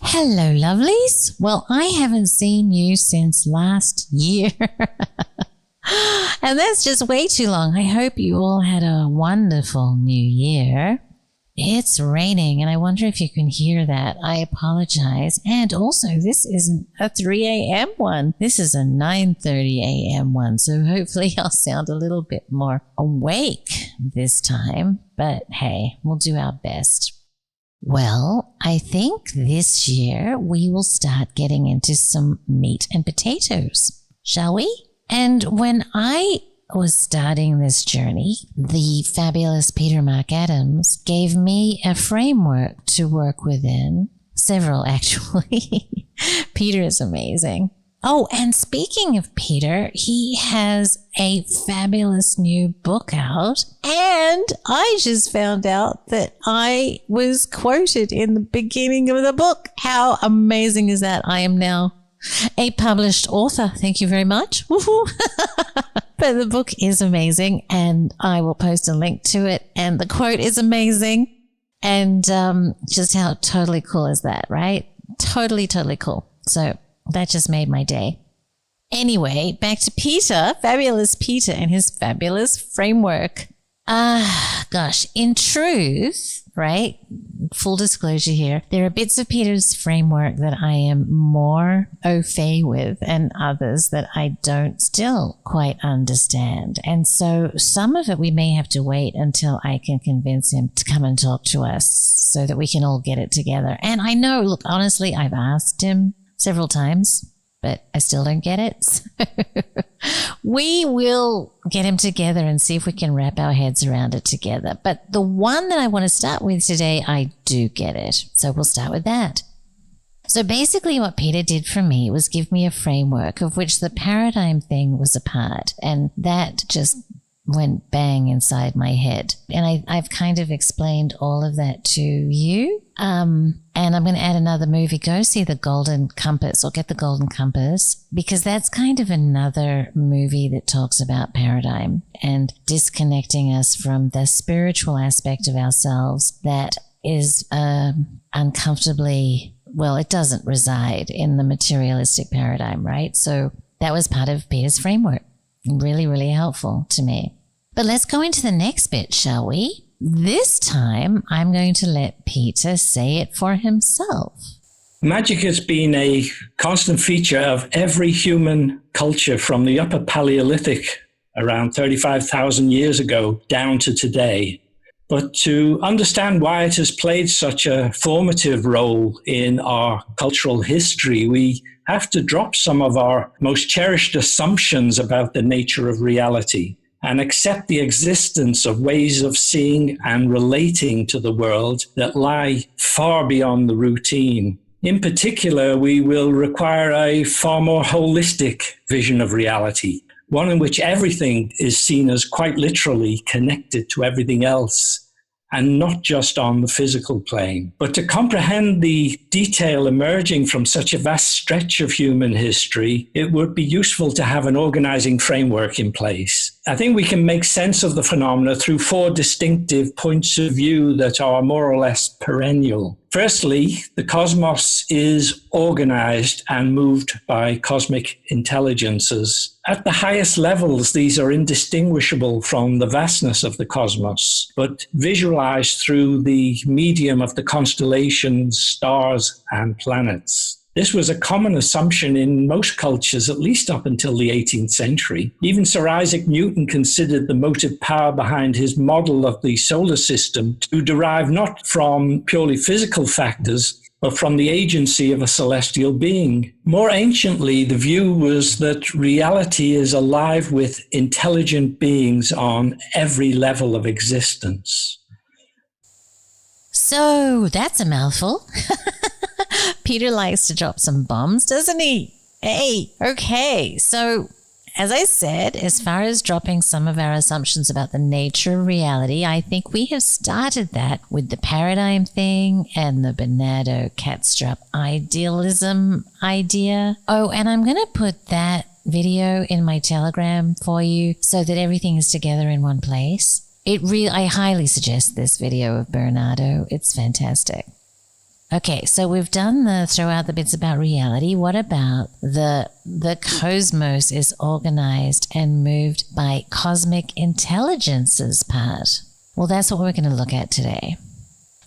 Hello, lovelies. Well, I haven't seen you since last year. And that's just way too long. I hope you all had a wonderful new year. It's raining, and I wonder if you can hear that. I apologize. And also, this isn't a 3 a.m. one. This is a 9:30 a.m. one. So hopefully I'll sound a little bit more awake this time. But hey, we'll do our best. Well, I think this year we will start getting into some meat and potatoes, shall we? And when I was starting this journey, the fabulous Peter Mark Adams gave me a framework to work within. Several, actually. Peter is amazing. Oh, and speaking of Peter, he has a fabulous new book out. And I just found out that I was quoted in the beginning of the book. How amazing is that? I am now a published author. Thank you very much. Woohoo! But the book is amazing, and I will post a link to it. And the quote is amazing. And just how totally cool is that, right? Totally, totally cool. So that just made my day. Anyway, back to Peter, fabulous Peter and his fabulous framework. Gosh, in truth, right? Full disclosure here, there are bits of Peter's framework that I am more au fait with and others that I don't still quite understand. And so some of it we may have to wait until I can convince him to come and talk to us so that we can all get it together. And I know, look, honestly, I've asked him several times, but I still don't get it. So we will get him together and see if we can wrap our heads around it together. But the one that I want to start with today, I do get it. So we'll start with that. So basically what Peter did for me was give me a framework of which the paradigm thing was a part. And that just went bang inside my head. And I've kind of explained all of that to you. And I'm going to add another movie. Go see The Golden Compass, or get The Golden Compass, because that's kind of another movie that talks about paradigm and disconnecting us from the spiritual aspect of ourselves that is uncomfortably, well, it doesn't reside in the materialistic paradigm, right? So that was part of Peter's framework. Really, really helpful to me. But let's go into the next bit, shall we? This time, I'm going to let Peter say it for himself. Magic has been a constant feature of every human culture from the Upper Paleolithic around 35,000 years ago down to today. But to understand why it has played such a formative role in our cultural history, we have to drop some of our most cherished assumptions about the nature of reality and accept the existence of ways of seeing and relating to the world that lie far beyond the routine. In particular, we will require a far more holistic vision of reality, one in which everything is seen as quite literally connected to everything else, and not just on the physical plane. But to comprehend the detail emerging from such a vast stretch of human history, it would be useful to have an organizing framework in place. I think we can make sense of the phenomena through four distinctive points of view that are more or less perennial. Firstly, the cosmos is organized and moved by cosmic intelligences. At the highest levels, these are indistinguishable from the vastness of the cosmos, but visualized through the medium of the constellations, stars, and planets. This was a common assumption in most cultures, at least up until the 18th century. Even Sir Isaac Newton considered the motive power behind his model of the solar system to derive not from purely physical factors, but from the agency of a celestial being. More anciently, the view was that reality is alive with intelligent beings on every level of existence. So that's a mouthful. Peter likes to drop some bombs, doesn't he? Hey, okay. So as I said, as far as dropping some of our assumptions about the nature of reality, I think we have started that with the paradigm thing and the Bernardo Kastrup idealism idea. Oh, and I'm going to put that video in my Telegram for you so that everything is together in one place. I highly suggest this video of Bernardo. It's fantastic. Okay, so we've done the throw out the bits about reality. What about the cosmos is organized and moved by cosmic intelligence's part? Well, that's what we're going to look at today.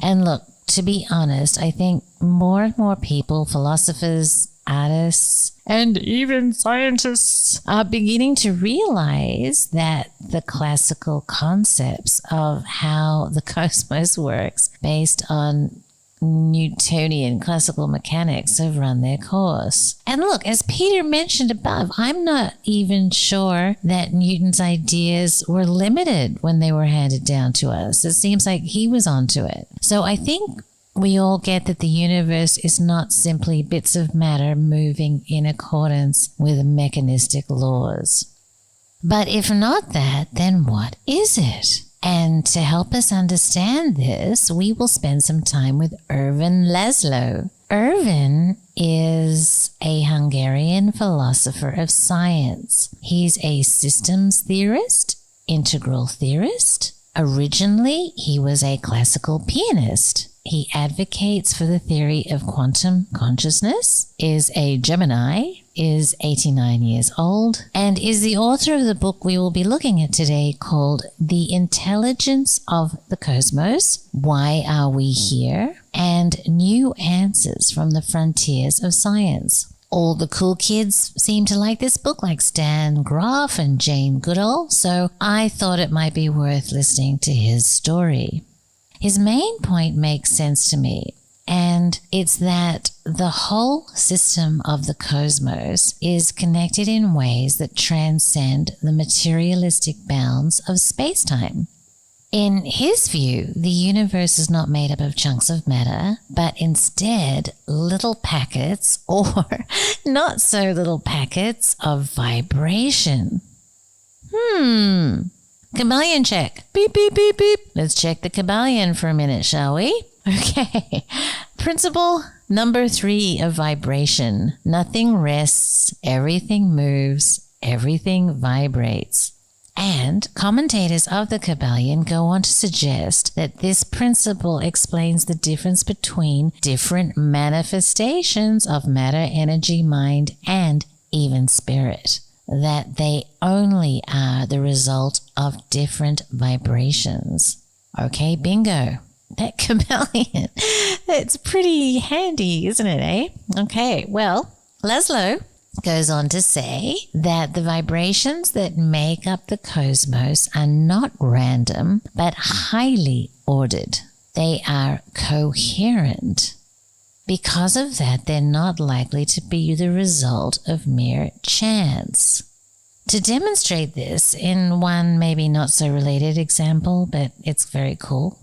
And look, to be honest, I think more and more people, philosophers, artists, and even scientists are beginning to realize that the classical concepts of how the cosmos works based on Newtonian classical mechanics have run their course. And look, as Peter mentioned above, I'm not even sure that Newton's ideas were limited when they were handed down to us. It seems like he was onto it. So I think we all get that the universe is not simply bits of matter moving in accordance with mechanistic laws. But if not that, then what is it? And to help us understand this, we will spend some time with Ervin Laszlo. Ervin is a Hungarian philosopher of science. He's a systems theorist, integral theorist. Originally, he was a classical pianist. He advocates for the theory of quantum consciousness, is a Gemini, is 89 years old, and is the author of the book we will be looking at today called The Intelligence of the Cosmos, Why Are We Here? And New Answers from the Frontiers of Science. All the cool kids seem to like this book, like Stan Groff and Jane Goodall, so I thought it might be worth listening to his story. His main point makes sense to me, and it's that the whole system of the cosmos is connected in ways that transcend the materialistic bounds of space-time. In his view, the universe is not made up of chunks of matter, but instead little packets, or not so little packets, of vibration. Kabbalion check. Beep, beep, beep, beep. Let's check the Kabbalion for a minute, shall we? Okay. Principle number 3 of vibration. Nothing rests, everything moves, everything vibrates. And commentators of the Kabbalion go on to suggest that this principle explains the difference between different manifestations of matter, energy, mind, and even spirit. That they only are the result of different vibrations. Okay, bingo. That Kabbalion. It's pretty handy, isn't it, eh? Okay, well, Laszlo goes on to say that the vibrations that make up the cosmos are not random, but highly ordered. They are coherent. Because of that, they're not likely to be the result of mere chance. To demonstrate this in one maybe not so related example, but it's very cool,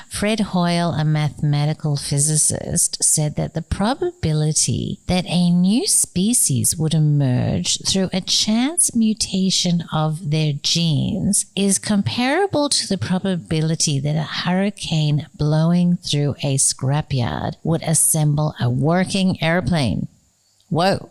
Fred Hoyle, a mathematical physicist, said that the probability that a new species would emerge through a chance mutation of their genes is comparable to the probability that a hurricane blowing through a scrapyard would assemble a working airplane. Whoa.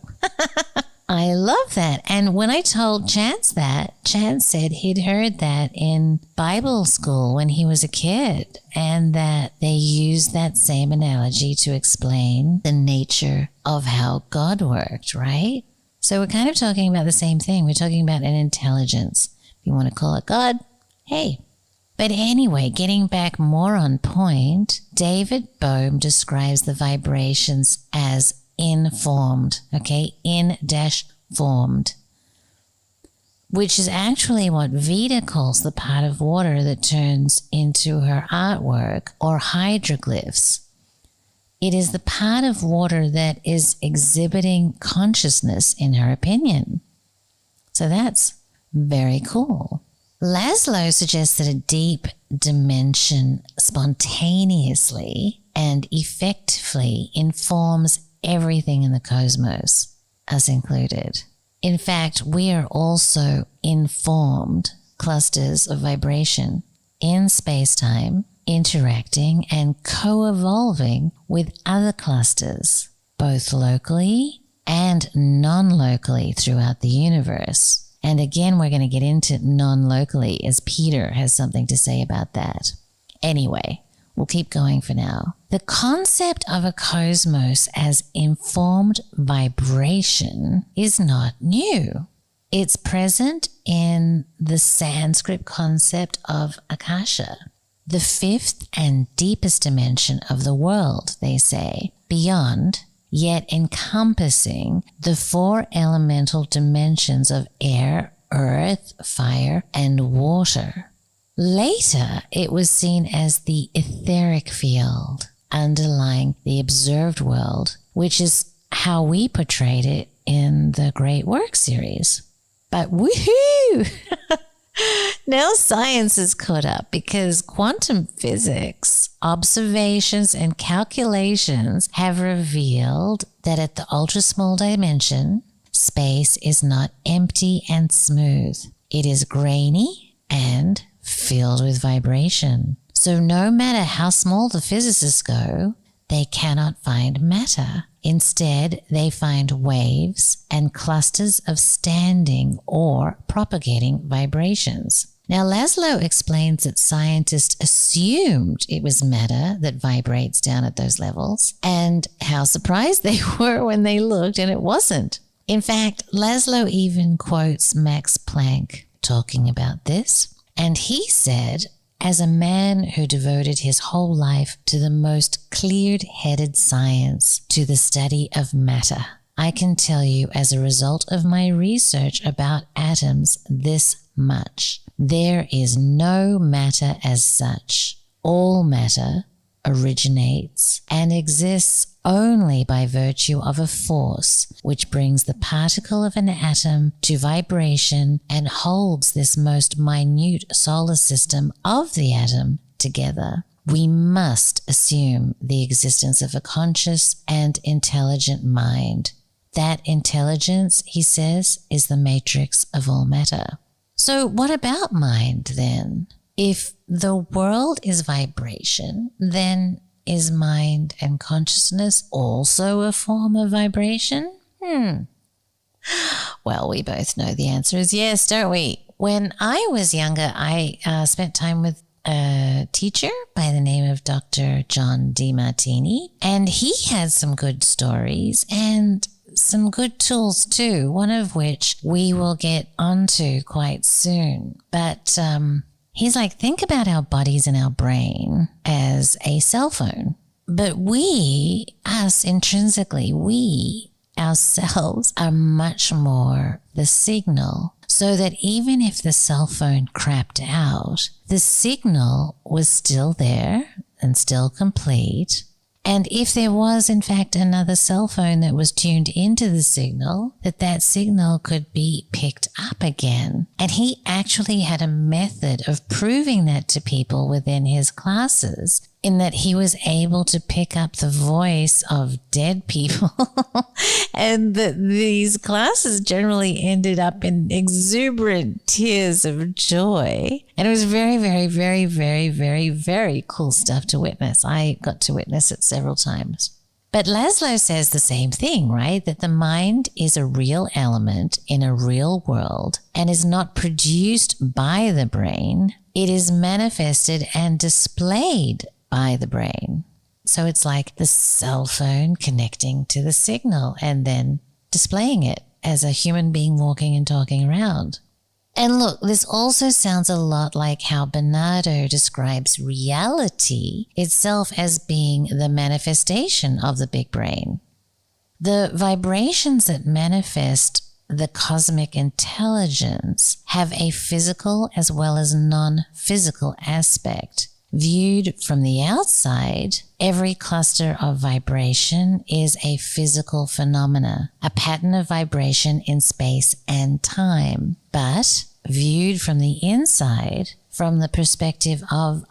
I love that. And when I told Chance that, Chance said he'd heard that in Bible school when he was a kid, and that they used that same analogy to explain the nature of how God worked, right? So we're kind of talking about the same thing. We're talking about an intelligence. If you want to call it God, hey. But anyway, getting back more on point, David Bohm describes the vibrations as informed, okay, in-formed, which is actually what Vida calls the part of water that turns into her artwork or hieroglyphs. It is the part of water that is exhibiting consciousness, in her opinion. So that's very cool. Laszlo suggests that a deep dimension spontaneously and effectively informs everything in the cosmos, us included. In fact, we are also informed clusters of vibration in space-time, interacting and co-evolving with other clusters, both locally and non-locally throughout the universe. And again, we're going to get into non-locally as Peter has something to say about that. Anyway, we'll keep going for now. The concept of a cosmos as informed vibration is not new. It's present in the Sanskrit concept of Akasha, the fifth and deepest dimension of the world, they say, beyond, yet encompassing the four elemental dimensions of air, earth, fire, and water. Later, it was seen as the etheric field underlying the observed world, which is how we portrayed it in the Great Work series. But woohoo! Now science is caught up because quantum physics, observations, and calculations have revealed that at the ultra-small dimension, space is not empty and smooth. It is grainy and filled with vibration. So no matter how small the physicists go, they cannot find matter. Instead, they find waves and clusters of standing or propagating vibrations. Now, Laszlo explains that scientists assumed it was matter that vibrates down at those levels, and how surprised they were when they looked and it wasn't. In fact, Laszlo even quotes Max Planck talking about this, and he said, as a man who devoted his whole life to the most clear-headed science, to the study of matter, I can tell you as a result of my research about atoms this much. There is no matter as such. All matter originates and exists only by virtue of a force which brings the particle of an atom to vibration and holds this most minute solar system of the atom together. We must assume the existence of a conscious and intelligent mind. That intelligence, he says, is the matrix of all matter. So what about mind then? If the world is vibration, then is mind and consciousness also a form of vibration? Well, we both know the answer is yes, don't we? When I was younger, I spent time with a teacher by the name of Dr. John DiMartini, and he had some good stories and some good tools too, one of which we will get onto quite soon. But he's like, think about our bodies and our brain as a cell phone. But we, us intrinsically, we ourselves are much more the signal. So that even if the cell phone crapped out, the signal was still there and still complete. And if there was, in fact, another cell phone that was tuned into the signal, that signal could be picked up again. And he actually had a method of proving that to people within his classes, in that he was able to pick up the voice of dead people. And these classes generally ended up in exuberant tears of joy. And it was very, very, very, very, very, very cool stuff to witness. I got to witness it several times. But Laszlo says the same thing, right? That the mind is a real element in a real world and is not produced by the brain. It is manifested and displayed by the brain. So it's like the cell phone connecting to the signal and then displaying it as a human being walking and talking around. And look, this also sounds a lot like how Bernardo describes reality itself as being the manifestation of the big brain. The vibrations that manifest the cosmic intelligence have a physical as well as non-physical aspect. Viewed from the outside, every cluster of vibration is a physical phenomena, a pattern of vibration in space and time. But viewed from the inside, from the perspective of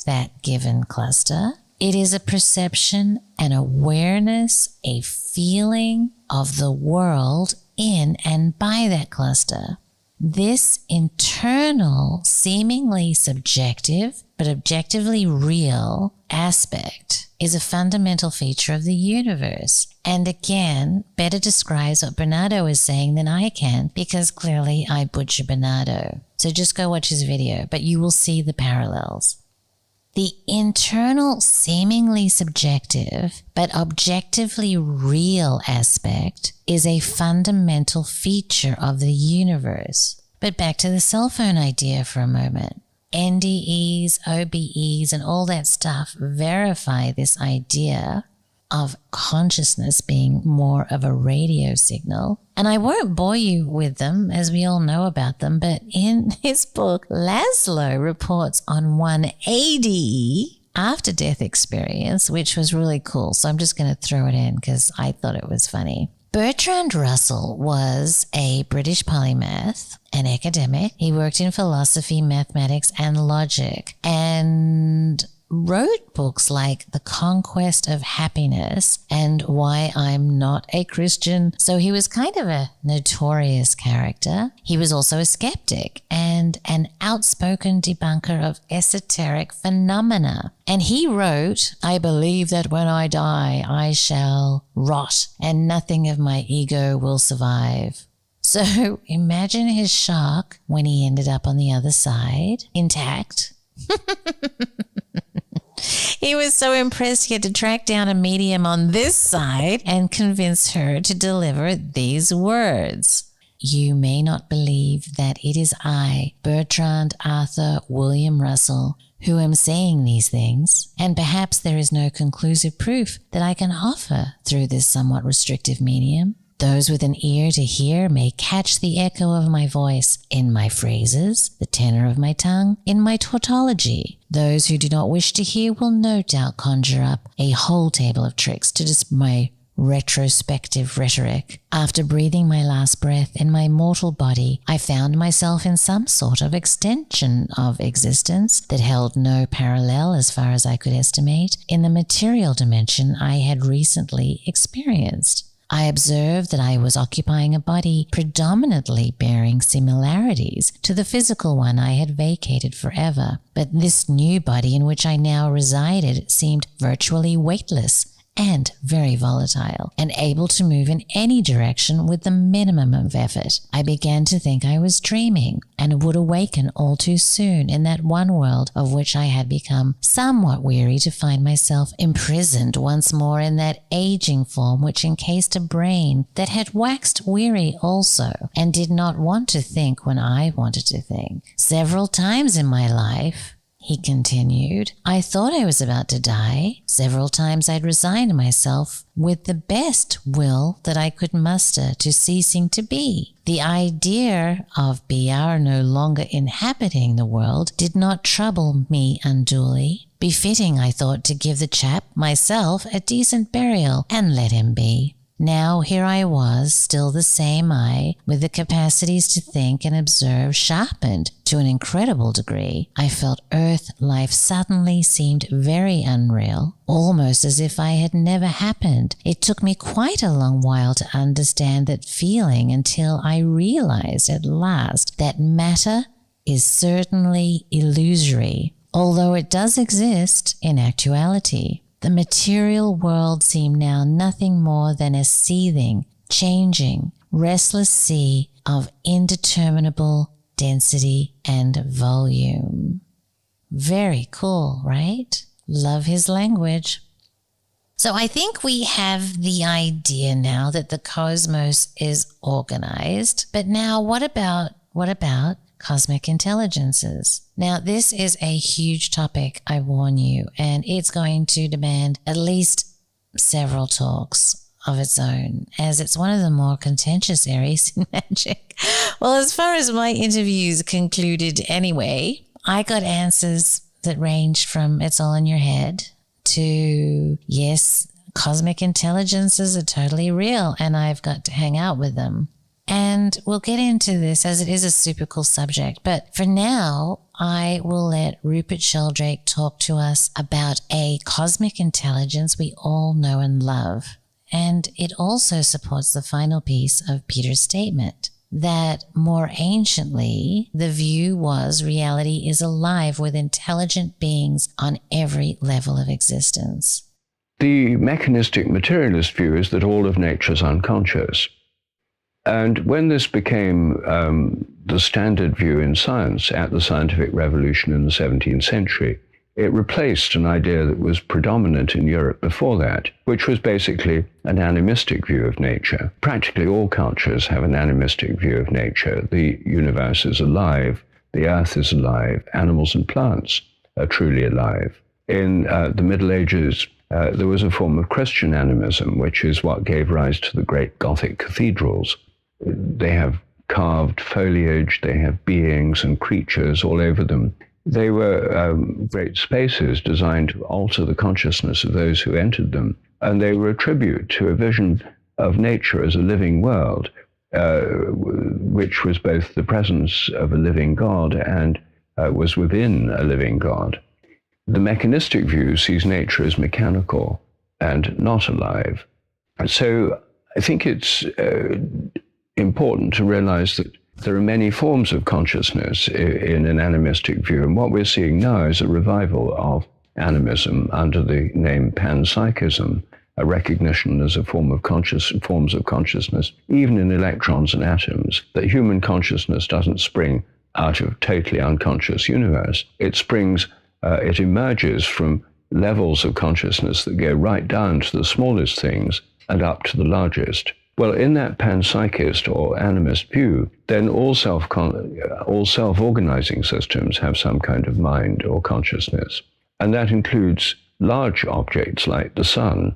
that given cluster, it is a perception, an awareness, a feeling of the world in and by that cluster. This internal, seemingly subjective, but objectively real aspect is a fundamental feature of the universe. And again, better describes what Bernardo is saying than I can, because clearly I butcher Bernardo. So just go watch his video, but you will see the parallels. The internal, seemingly subjective, but objectively real aspect is a fundamental feature of the universe. But back to the cell phone idea for a moment. NDEs, OBEs, and all that stuff verify this idea of consciousness being more of a radio signal. And I won't bore you with them, as we all know about them, but in his book, Laszlo reports on one ADE, after-death experience, which was really cool. So I'm just going to throw it in because I thought it was funny. Bertrand Russell was a British polymath, an academic. He worked in philosophy, mathematics, and logic, and wrote books like The Conquest of Happiness and Why I'm Not a Christian. So he was kind of a notorious character. He was also a skeptic and an outspoken debunker of esoteric phenomena. And he wrote, I believe that when I die, I shall rot and nothing of my ego will survive. So imagine his shock when he ended up on the other side, intact. He was so impressed he had to track down a medium on this side and convince her to deliver these words. You may not believe that it is I, Bertrand Arthur William Russell, who am saying these things, and perhaps there is no conclusive proof that I can offer through this somewhat restrictive medium. Those with an ear to hear may catch the echo of my voice in my phrases, the tenor of my tongue, in my tautology. Those who do not wish to hear will no doubt conjure up a whole table of tricks to display my retrospective rhetoric. After breathing my last breath in my mortal body, I found myself in some sort of extension of existence that held no parallel, as far as I could estimate, in the material dimension I had recently experienced. I observed that I was occupying a body predominantly bearing similarities to the physical one I had vacated forever, but this new body in which I now resided seemed virtually weightless and very volatile, and able to move in any direction with the minimum of effort. I began to think I was dreaming, and would awaken all too soon in that one world of which I had become somewhat weary to find myself imprisoned once more in that aging form which encased a brain that had waxed weary also, and did not want to think when I wanted to think. Several times in my life, he continued, I thought I was about to die. Several times I'd resigned myself with the best will that I could muster to ceasing to be. The idea of BR no longer inhabiting the world did not trouble me unduly. Befitting, I thought, to give the chap, myself, a decent burial and let him be. Now here I was, still the same I, with the capacities to think and observe sharpened to an incredible degree. I felt earth life suddenly seemed very unreal, almost as if I had never happened. It took me quite a long while to understand that feeling until I realized at last that matter is certainly illusory, although it does exist in actuality. The material world seemed now nothing more than a seething, changing, restless sea of indeterminable density and volume. Very cool, right? Love his language. So I think we have the idea now that the cosmos is organized. But now what about cosmic intelligences? Now, this is a huge topic, I warn you, and it's going to demand at least several talks of its own, as it's one of the more contentious areas in magic. Well, as far as my interviews concluded anyway, I got answers that ranged from it's all in your head to yes, cosmic intelligences are totally real and I've got to hang out with them. And we'll get into this as it is a super cool subject. But for now, I will let Rupert Sheldrake talk to us about a cosmic intelligence we all know and love. And it also supports the final piece of Peter's statement, that more anciently, the view was reality is alive with intelligent beings on every level of existence. The mechanistic materialist view is that all of nature is unconscious. And when this became the standard view in science at the scientific revolution in the 17th century, it replaced an idea that was predominant in Europe before that, which was basically an animistic view of nature. Practically all cultures have an animistic view of nature. The universe is alive, the earth is alive, animals and plants are truly alive. In the Middle Ages, there was a form of Christian animism, which is what gave rise to the great Gothic cathedrals. They have carved foliage, they have beings and creatures all over them. They were great spaces designed to alter the consciousness of those who entered them, and they were a tribute to a vision of nature as a living world, which was both the presence of a living God and was within a living God. The mechanistic view sees nature as mechanical and not alive. So I think it's important to realize that there are many forms of consciousness in an animistic view, and what we're seeing now is a revival of animism under the name panpsychism, a recognition as a form of forms of consciousness, even in electrons and atoms, that human consciousness doesn't spring out of totally unconscious universe. It emerges from levels of consciousness that go right down to the smallest things and up to the largest. Well, in that panpsychist or animist view, then all self-organizing systems have some kind of mind or consciousness. And that includes large objects like the sun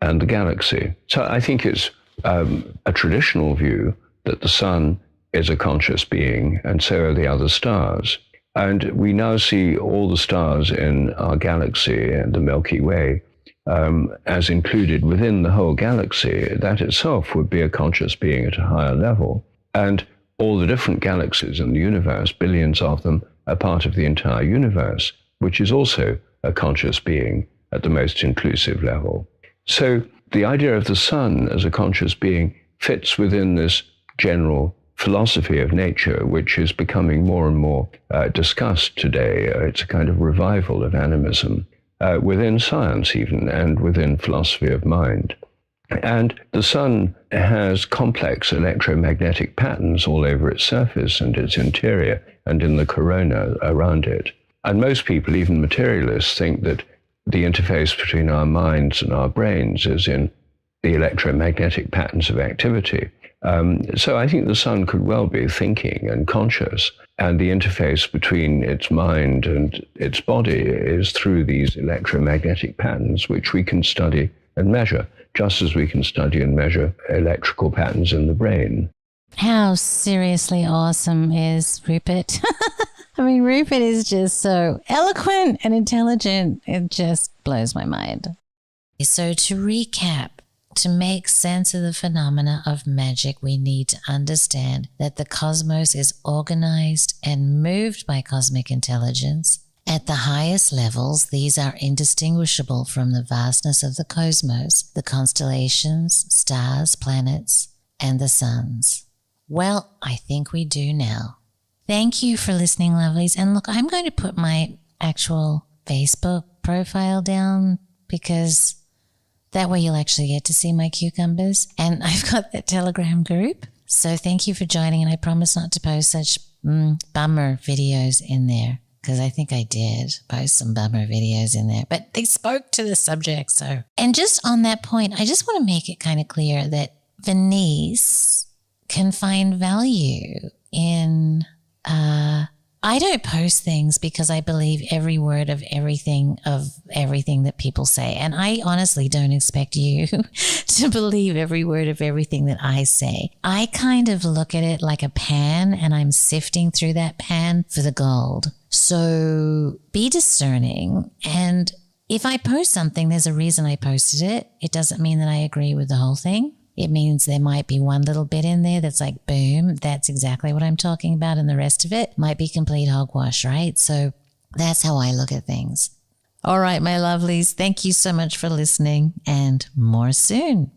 and the galaxy. So I think it's a traditional view that the sun is a conscious being, and so are the other stars. And we now see all the stars in our galaxy and the Milky Way as included within the whole galaxy. That itself would be a conscious being at a higher level. And all the different galaxies in the universe, billions of them, are part of the entire universe, which is also a conscious being at the most inclusive level. So the idea of the sun as a conscious being fits within this general philosophy of nature, which is becoming more and more discussed today. It's a kind of revival of animism within science even, and within philosophy of mind. And the sun has complex electromagnetic patterns all over its surface and its interior and in the corona around it. And most people, even materialists, think that the interface between our minds and our brains is in the electromagnetic patterns of activity. So I think the sun could well be thinking and conscious, and the interface between its mind and its body is through these electromagnetic patterns, which we can study and measure, just as we can study and measure electrical patterns in the brain. How seriously awesome is Rupert? I mean, Rupert is just so eloquent and intelligent. It just blows my mind. So to recap, to make sense of the phenomena of magic, we need to understand that the cosmos is organized and moved by cosmic intelligence. At the highest levels, these are indistinguishable from the vastness of the cosmos, the constellations, stars, planets, and the suns. Well, I think we do now. Thank you for listening, lovelies. And look, I'm going to put my actual Facebook profile down because that way you'll actually get to see my cucumbers. And I've got that Telegram group. So thank you for joining. And I promise not to post such bummer videos in there, because I think I did post some bummer videos in there. But they spoke to the subject. So, and just on that point, I just want to make it kind of clear that Venice can find value in I don't post things because I believe every word of everything that people say. And I honestly don't expect you to believe every word of everything that I say. I kind of look at it like a pan, and I'm sifting through that pan for the gold. So be discerning. And if I post something, there's a reason I posted it. It doesn't mean that I agree with the whole thing. It means there might be one little bit in there that's like, boom, that's exactly what I'm talking about. And the rest of it might be complete hogwash, right? So that's how I look at things. All right, my lovelies, thank you so much for listening, and more soon.